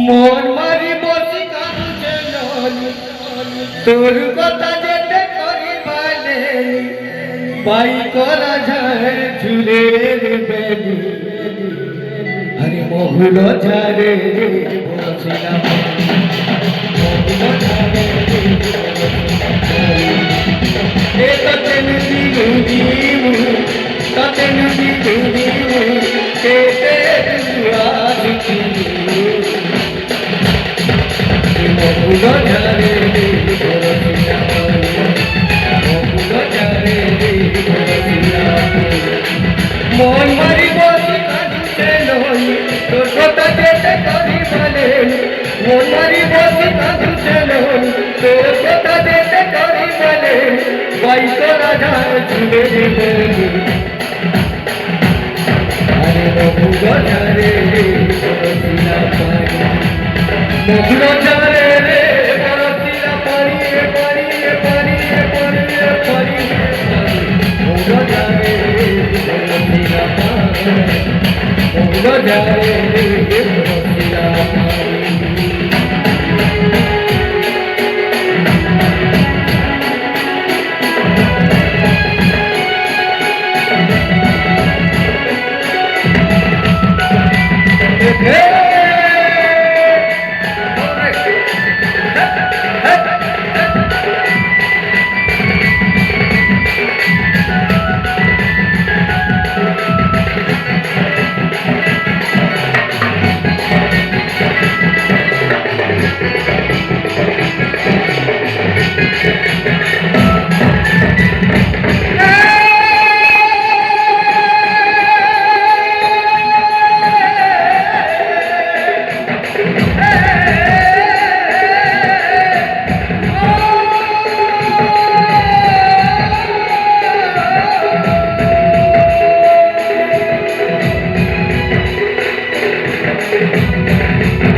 মন মারি বসি কাঁদছে ননি তোর কথা যেতে করি মানে পাই করা যায় ঝুলের বেলি আরে মহুল ঝাড়ে বসিলাম মহুল ঝাড়ে এ তাতে নদী ডুবিমু তাতে নদী ডুবিমু কেটে আজ কি মহুল ঝাড়ে বসিলাম মহুল ঝাড়ে বসিলাম মন মারি বসি কাঁদছে নই তোর কথা যেতে করি মানে মন মারি বসি কাঁদছে নই তোর কথা যেতে করি মানে বাই তোরা যায় ঝুলে বেলি আরে মহুল ঝাড়ে বসিলাম মহুল ঝাড়ে রে বসিলাম পারি পারি পারি পারি পারি মহুল ঝাড়ে বসিলাম মহুল ঝাড়ে বসিলাম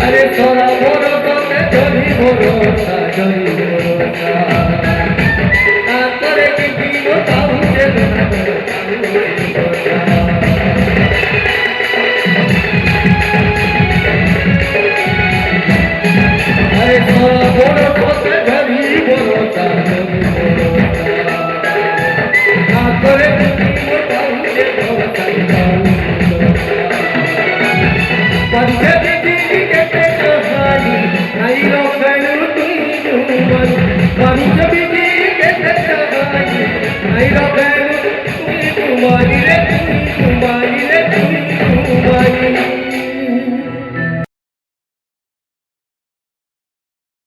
আরে তোরা বড় কথা ধরি ভরসা ধরি ভরসা তারপরে কি দিল তাও যেন আরে তোরা বড় কথা ধরি ভরসা ধরি ভরসা তারপরে কি দিল তাও যেন